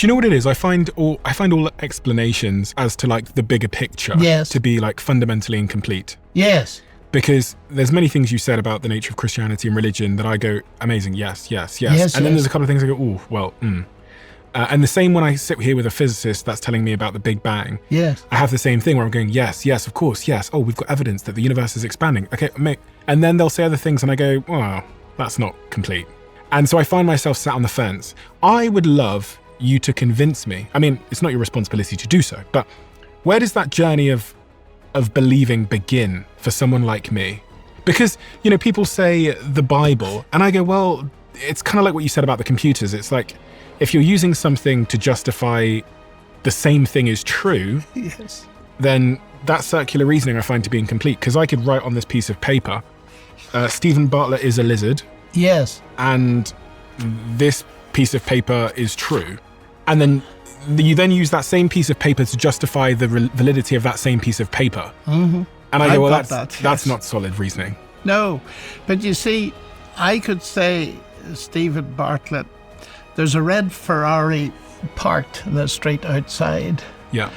Do you know what it is? I find all explanations as to like the bigger picture to be like fundamentally incomplete. Yes. Because there's many things you said about the nature of Christianity and religion that I go, amazing, yes. And then there's a couple of things I go, oh, well, And the same when I sit here with a physicist that's telling me about the Big Bang. Yes. I have the same thing where I'm going, yes, of course, yes. Oh, we've got evidence that the universe is expanding. Okay, and then they'll say other things and I go, well, that's not complete. And so I find myself sat on the fence. I would love you to convince me. I mean, it's not your responsibility to do so, but where does that journey of believing begin for someone like me? Because, people say the Bible, and I go, well, it's kind of like what you said about the computers. It's like, if you're using something to justify the same thing is true, then that circular reasoning I find to be incomplete. Because I could write on this piece of paper, Stephen Bartlett is a lizard. Yes. And this piece of paper is true. And then you then use that same piece of paper to justify the validity of that same piece of paper. Mm-hmm. And I go, well, that's not solid reasoning. No, but you see, I could say, Stephen Bartlett, there's a red Ferrari parked in the street outside. Yeah.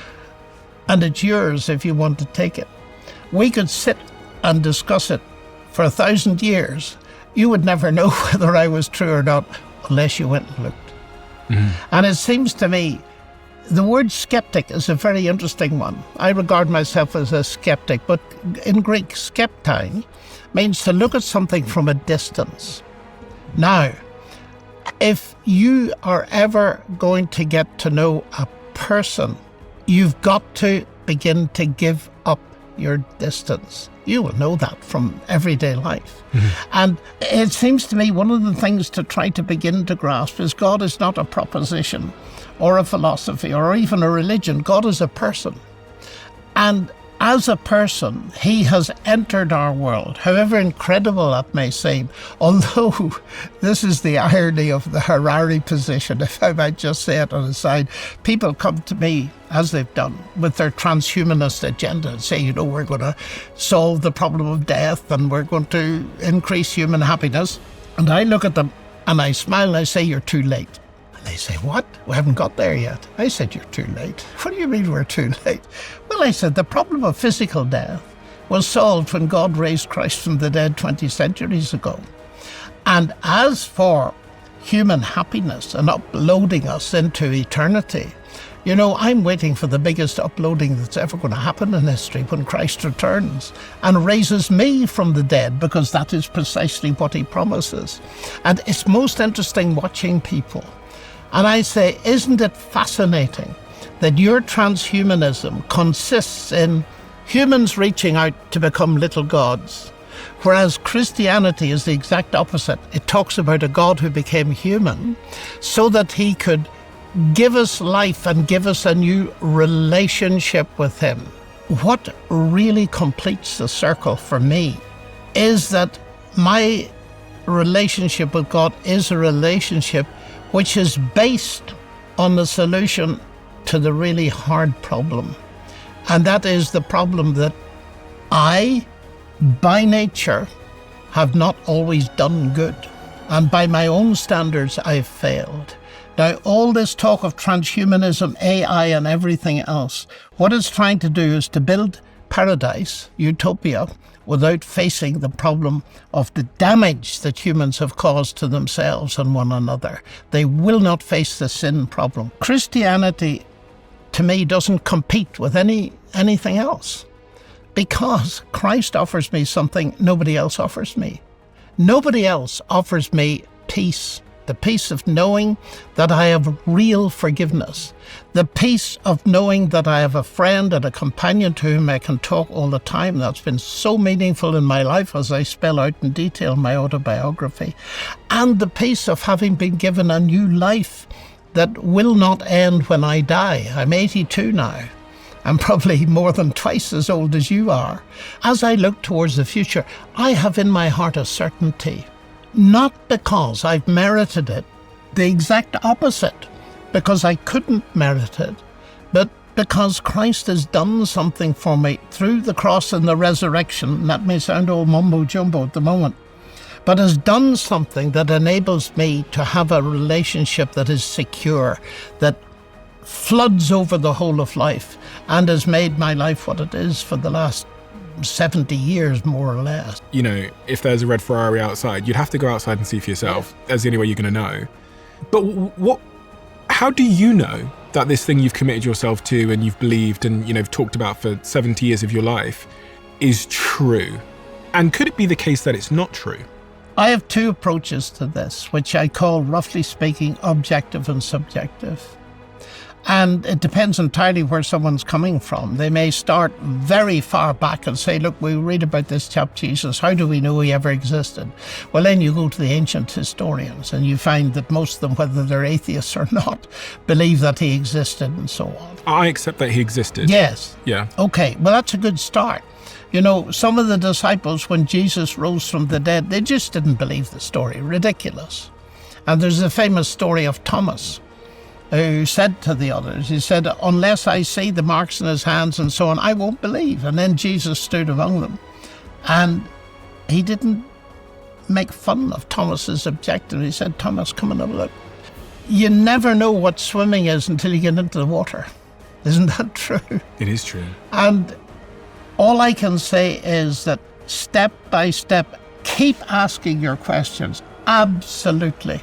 And it's yours if you want to take it. We could sit and discuss it for 1,000 years. You would never know whether I was true or not unless you went and looked. Mm-hmm. And it seems to me, the word skeptic is a very interesting one. I regard myself as a skeptic, but in Greek, skeptai means to look at something from a distance. Now, if you are ever going to get to know a person, you've got to begin to give up your distance. You will know that from everyday life. Mm-hmm. And it seems to me one of the things to try to begin to grasp is God is not a proposition or a philosophy or even a religion. God is a person. And as a person, he has entered our world, however incredible that may seem, although this is the irony of the Harari position, if I might just say it on the side. People come to me, as they've done, with their transhumanist agenda and say, we're going to solve the problem of death and we're going to increase human happiness. And I look at them and I smile and I say, you're too late. They say, what? We haven't got there yet. I said, you're too late. What do you mean we're too late? Well, I said, the problem of physical death was solved when God raised Christ from the dead 20 centuries ago. And as for human happiness and uploading us into eternity, I'm waiting for the biggest uploading that's ever going to happen in history when Christ returns and raises me from the dead, because that is precisely what he promises. And it's most interesting watching people. And I say, isn't it fascinating that your transhumanism consists in humans reaching out to become little gods, whereas Christianity is the exact opposite. It talks about a God who became human so that he could give us life and give us a new relationship with him. What really completes the circle for me is that my relationship with God is a relationship which is based on the solution to the really hard problem. And that is the problem that I, by nature, have not always done good. And by my own standards, I've failed. Now, all this talk of transhumanism, AI, and everything else, what it's trying to do is to build paradise, utopia, without facing the problem of the damage that humans have caused to themselves and one another. They will not face the sin problem. Christianity, to me, doesn't compete with anything else, because Christ offers me something nobody else offers me. Nobody else offers me peace. The peace of knowing that I have real forgiveness. The peace of knowing that I have a friend and a companion to whom I can talk all the time. That's been so meaningful in my life, as I spell out in detail in my autobiography. And the peace of having been given a new life that will not end when I die. I'm 82 now. I'm probably more than twice as old as you are. As I look towards the future, I have in my heart a certainty. Not because I've merited it, the exact opposite, because I couldn't merit it, but because Christ has done something for me through the cross and the resurrection. That may sound all mumbo-jumbo at the moment, but has done something that enables me to have a relationship that is secure, that floods over the whole of life and has made my life what it is for the last 70 years, more or less. You know, if there's a red Ferrari outside, you'd have to go outside and see for yourself. Yeah. That's the only way you're going to know. But how do you know that this thing you've committed yourself to and you've believed and, you know, talked about for 70 years of your life is true? And could it be the case that it's not true? I have two approaches to this, which I call, roughly speaking, objective and subjective. And it depends entirely where someone's coming from. They may start very far back and say, look, we read about this chap Jesus. How do we know he ever existed? Well, then you go to the ancient historians and you find that most of them, whether they're atheists or not, believe that he existed and so on. I accept that he existed. Yes. Yeah. Okay, well, that's a good start. You know, some of the disciples, when Jesus rose from the dead, they just didn't believe the story. Ridiculous. And there's a famous story of Thomas, who said to the others, he said, unless I see the marks in his hands and so on, I won't believe. And then Jesus stood among them. And he didn't make fun of Thomas's objective. He said, Thomas, come and have a look. You never know what swimming is until you get into the water. Isn't that true? It is true. And all I can say is that step by step, keep asking your questions. Absolutely.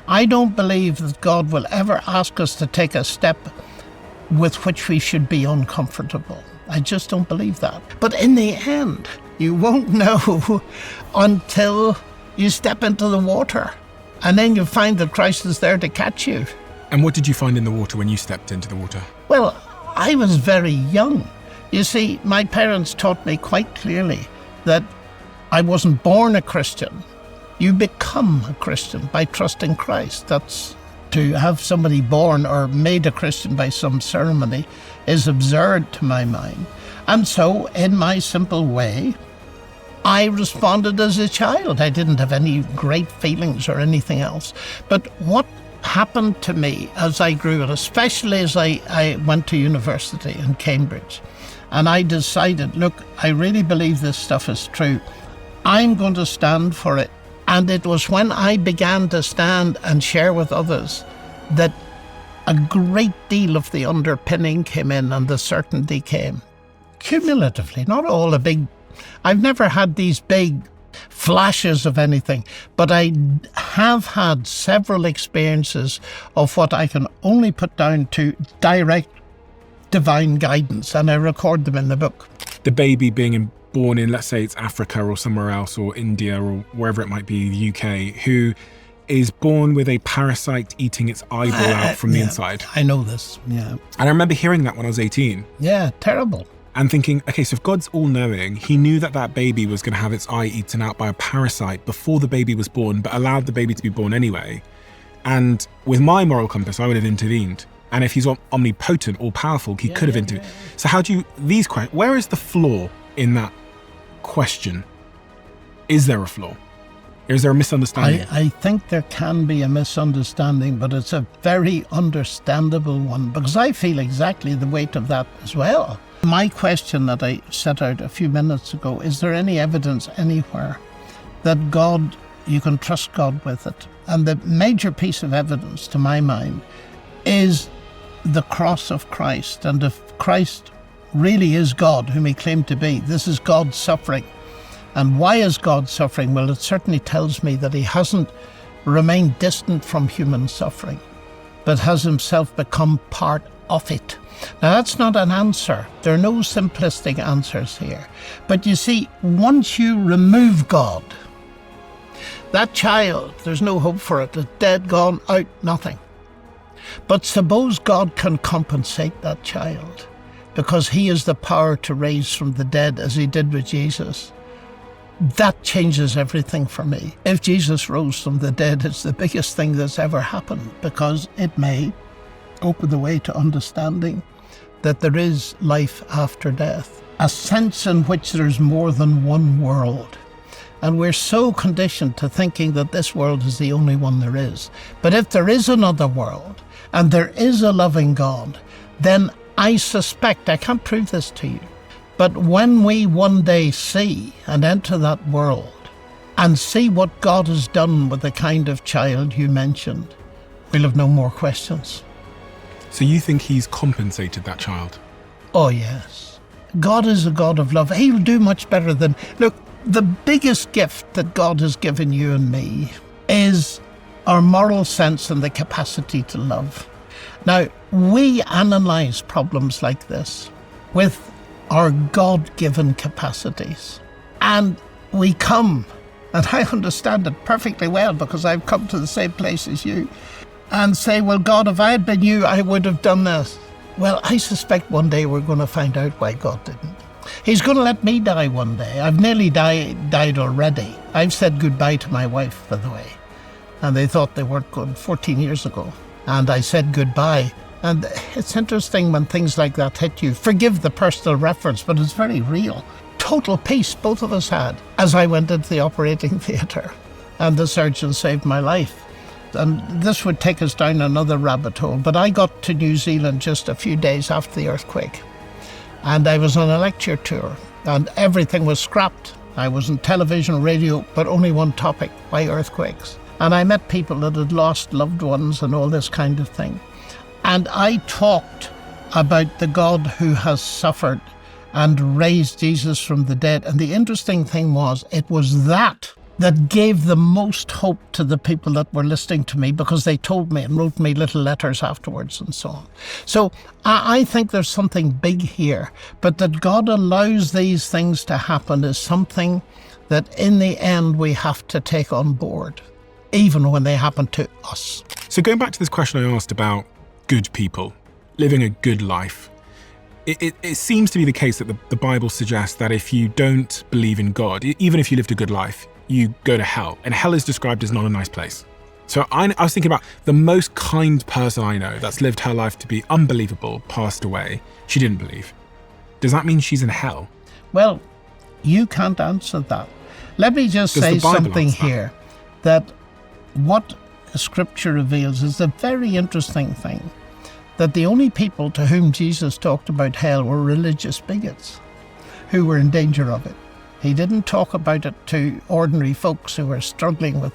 I don't believe that God will ever ask us to take a step with which we should be uncomfortable. I just don't believe that. But in the end, you won't know until you step into the water. And then you find that Christ is there to catch you. And what did you find in the water when you stepped into the water? Well, I was very young. You see, my parents taught me quite clearly that I wasn't born a Christian. You become a Christian by trusting Christ. That's to have somebody born or made a Christian by some ceremony is absurd to my mind. And so, in my simple way, I responded as a child. I didn't have any great feelings or anything else. But what happened to me as I grew, and especially as I went to university in Cambridge, and I decided, look, I really believe this stuff is true. I'm going to stand for it. And it was when I began to stand and share with others that a great deal of the underpinning came in and the certainty came. Cumulatively, not all a big... I've never had these big flashes of anything, but I have had several experiences of what I can only put down to direct divine guidance, and I record them in the book. The baby being born in, let's say it's Africa or somewhere else, or India or wherever it might be, the UK, who is born with a parasite eating its eyeball out from the inside. I know this, yeah. And I remember hearing that when I was 18. Yeah, terrible. And thinking, okay, so if God's all-knowing, he knew that that baby was going to have its eye eaten out by a parasite before the baby was born, but allowed the baby to be born anyway. And with my moral compass, I would have intervened. And if he's omnipotent, all-powerful, he could have intervened. So how do you, these questions, where is the flaw in that question? Is there a flaw? Is there a misunderstanding? I think there can be a misunderstanding, but it's a very understandable one, because I feel exactly the weight of that as well. My question that I set out a few minutes ago, is there any evidence anywhere that God, you can trust God with it? And the major piece of evidence, to my mind, is the cross of Christ. And if Christ really is God, whom he claimed to be, this is God's suffering. And why is God suffering? Well, it certainly tells me that he hasn't remained distant from human suffering, but has himself become part of it. Now, that's not an answer. There are no simplistic answers here. But you see, once you remove God, that child, there's no hope for it. It's dead, gone, out, nothing. But suppose God can compensate that child, because he has the power to raise from the dead, as he did with Jesus. That changes everything for me. If Jesus rose from the dead, it's the biggest thing that's ever happened, because it may open the way to understanding that there is life after death, a sense in which there's more than one world. And we're so conditioned to thinking that this world is the only one there is. But if there is another world, and there is a loving God, then I suspect, I can't prove this to you, but when we one day see and enter that world and see what God has done with the kind of child you mentioned, we'll have no more questions. So you think he's compensated that child? Oh, yes. God is a God of love. He'll do much better than... Look, the biggest gift that God has given you and me is our moral sense and the capacity to love. Now, we analyze problems like this with our God-given capacities. And we come, and I understand it perfectly well because I've come to the same place as you, and say, well, God, if I had been you, I would have done this. Well, I suspect one day we're going to find out why God didn't. He's going to let me die one day. I've nearly died already. I've said goodbye to my wife, by the way. And they thought they weren't good 14 years ago. And I said goodbye. And it's interesting when things like that hit you. Forgive the personal reference, but it's very real. Total peace both of us had as I went into the operating theatre. And the surgeon saved my life. And this would take us down another rabbit hole. But I got to New Zealand just a few days after the earthquake. And I was on a lecture tour. And everything was scrapped. I was on television, radio, but only one topic: why earthquakes? And I met people that had lost loved ones and all this kind of thing. And I talked about the God who has suffered and raised Jesus from the dead. And the interesting thing was, it was that gave the most hope to the people that were listening to me, because they told me and wrote me little letters afterwards and so on. So I think there's something big here, but that God allows these things to happen is something that in the end we have to take on board, even when they happen to us. So going back to this question I asked about good people living a good life, it seems to be the case that the Bible suggests that if you don't believe in God, even if you lived a good life, you go to hell. And hell is described as not a nice place. So I was thinking about the most kind person I know that's lived her life to be unbelievable, passed away. She didn't believe. Does that mean she's in hell? Well, you can't answer that. Let me just say something here, that what Scripture reveals is a very interesting thing, that the only people to whom Jesus talked about hell were religious bigots who were in danger of it. He didn't talk about it to ordinary folks who were struggling with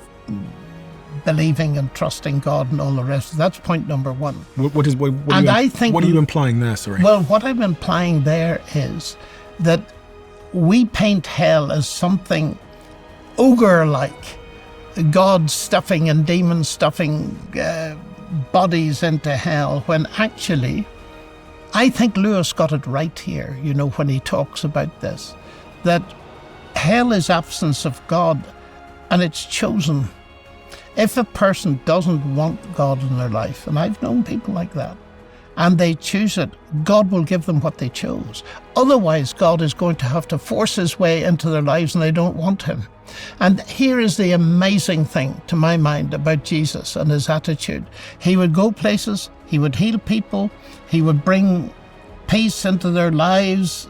believing and trusting God and all the rest. That's point number one. What are you implying there, sorry? Well, what I'm implying there is that we paint hell as something ogre-like, God stuffing and demon stuffing bodies into hell, when actually, I think Lewis got it right here, when he talks about this, that hell is absence of God, and it's chosen. If a person doesn't want God in their life, and I've known people like that, and they choose it, God will give them what they chose. Otherwise, God is going to have to force his way into their lives, and they don't want him. And here is the amazing thing, to my mind, about Jesus and his attitude. He would go places, he would heal people, he would bring peace into their lives,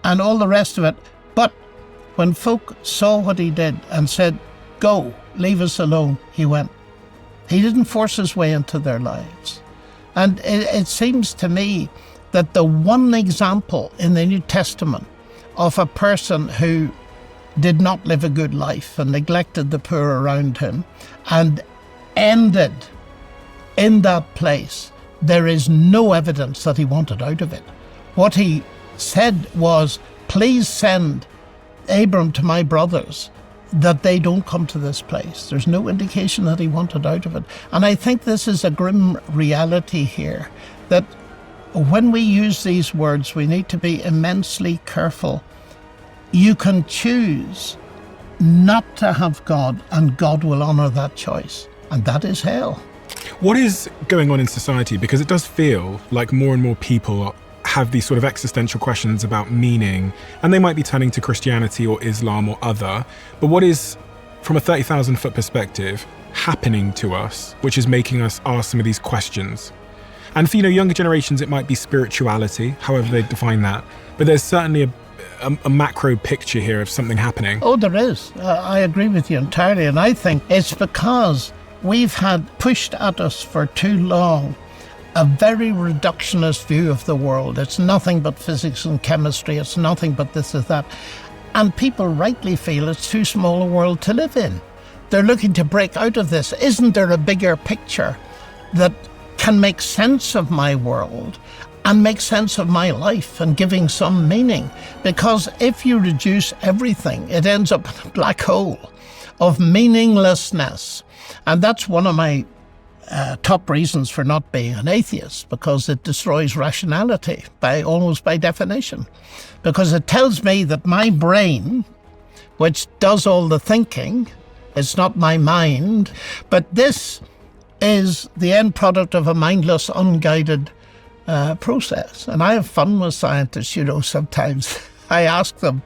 and all the rest of it. But when folk saw what he did and said, "Go, leave us alone," he went. He didn't force his way into their lives. And it seems to me that the one example in the New Testament of a person who did not live a good life and neglected the poor around him and ended in that place, there is no evidence that he wanted out of it. What he said was, "Please send Abram to my brothers, that they don't come to this place." There's no indication that he wanted out of it. And I think this is a grim reality here, that when we use these words, we need to be immensely careful. You can choose not to have God, and God will honor that choice. And that is hell. What is going on in society? Because it does feel like more and more people have these sort of existential questions about meaning, and they might be turning to Christianity or Islam or other. But what is, from a 30,000-foot perspective, happening to us, which is making us ask some of these questions? And for younger generations, it might be spirituality, however they define that. But there's certainly a macro picture here of something happening. Oh, there is. I agree with you entirely. And I think it's because we've had pushed at us for too long a very reductionist view of the world. It's nothing but physics and chemistry. It's nothing but this or that. And people rightly feel it's too small a world to live in. They're looking to break out of this. Isn't there a bigger picture that can make sense of my world and make sense of my life and giving some meaning. Because if you reduce everything, it ends up in a black hole of meaninglessness. And that's one of my top reasons for not being an atheist, because it destroys rationality almost by definition. Because it tells me that my brain, which does all the thinking, it's not my mind, but this is the end product of a mindless, unguided process. And I have fun with scientists, sometimes. I ask them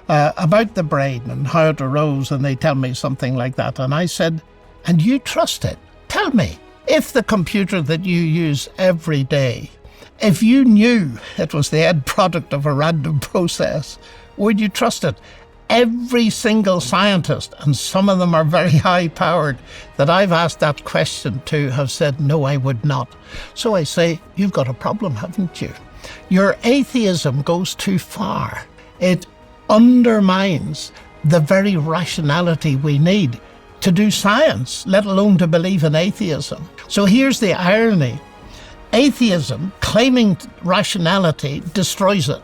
about the brain and how it arose, and they tell me something like that. And I said, and you trust it? Tell me, if the computer that you use every day, if you knew it was the end product of a random process, would you trust it? Every single scientist, and some of them are very high-powered, that I've asked that question to have said, no, I would not. So I say, you've got a problem, haven't you? Your atheism goes too far. It undermines the very rationality we need to do science, let alone to believe in atheism. So here's the irony. Atheism, claiming rationality, destroys it.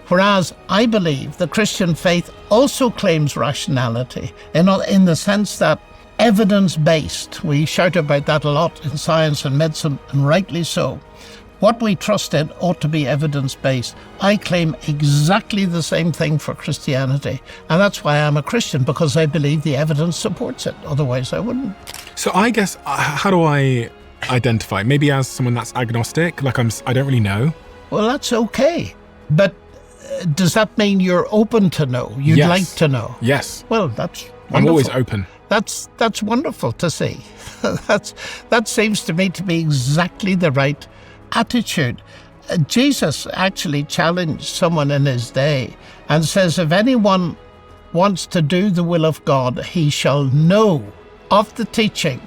Whereas I believe the Christian faith also claims rationality in the sense that evidence-based, we shout about that a lot in science and medicine, and rightly so. What we trust in ought to be evidence-based. I claim exactly the same thing for Christianity. And that's why I'm a Christian, because I believe the evidence supports it. Otherwise, I wouldn't. So I guess, how do I identify? Maybe as someone that's agnostic, like I don't really know. Well, that's okay. But does that mean you're open to know? You'd like to know? Yes. Well, that's wonderful. I'm always open. That's wonderful to see. That seems to me to be exactly the right attitude. Jesus actually challenged someone in his day and says, if anyone wants to do the will of God, he shall know of the teaching,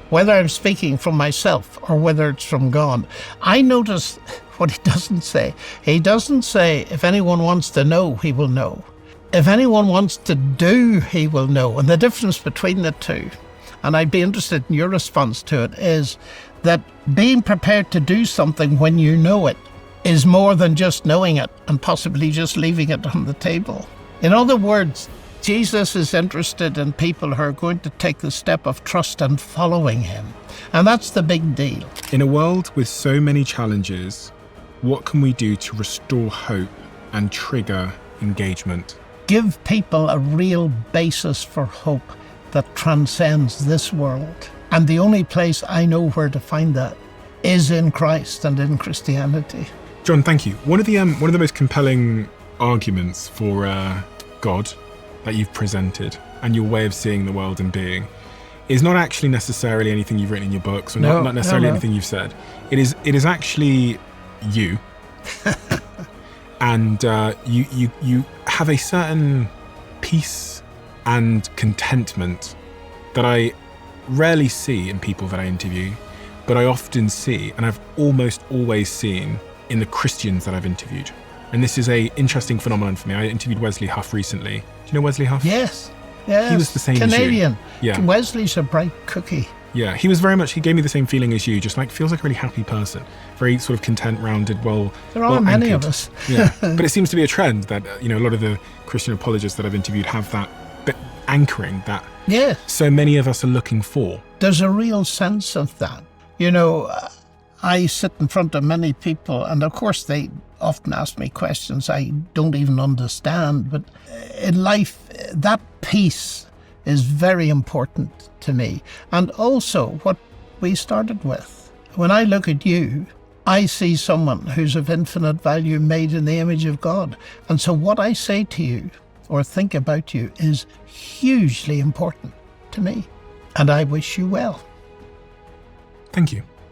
whether I'm speaking from myself or whether it's from God. I notice what he doesn't say. He doesn't say, if anyone wants to know, he will know. If anyone wants to do, he will know. And the difference between the two, and I'd be interested in your response to it, is that being prepared to do something when you know it is more than just knowing it and possibly just leaving it on the table. In other words, Jesus is interested in people who are going to take the step of trust and following him. And that's the big deal. In a world with so many challenges, what can we do to restore hope and trigger engagement? Give people a real basis for hope that transcends this world. And the only place I know where to find that is in Christ and in Christianity. John, thank you. One of the most compelling arguments for God that you've presented and your way of seeing the world and being is not actually necessarily anything you've written in your books, or not necessarily anything you've said. It is actually you. And you have a certain peace and contentment that I rarely see in people that I interview, but I often see, and I've almost always seen, in the Christians that I've interviewed. And this is an interesting phenomenon for me. I interviewed Wesley Huff recently. Do you know Wesley Huff? Yes. He was the same Canadian. as you. Yeah. Wesley's a bright cookie. Yeah, he gave me the same feeling as you, just like feels like a really happy person. Very sort of content, rounded, There are many of us. Yeah, but it seems to be a trend that, a lot of the Christian apologists that I've interviewed have that bit anchoring that so many of us are looking for. There's a real sense of that. I sit in front of many people, and of course they often ask me questions I don't even understand, but in life, that peace is very important to me. And also what we started with. When I look at you, I see someone who's of infinite value, made in the image of God. And so what I say to you or think about you is hugely important to me. And I wish you well. Thank you.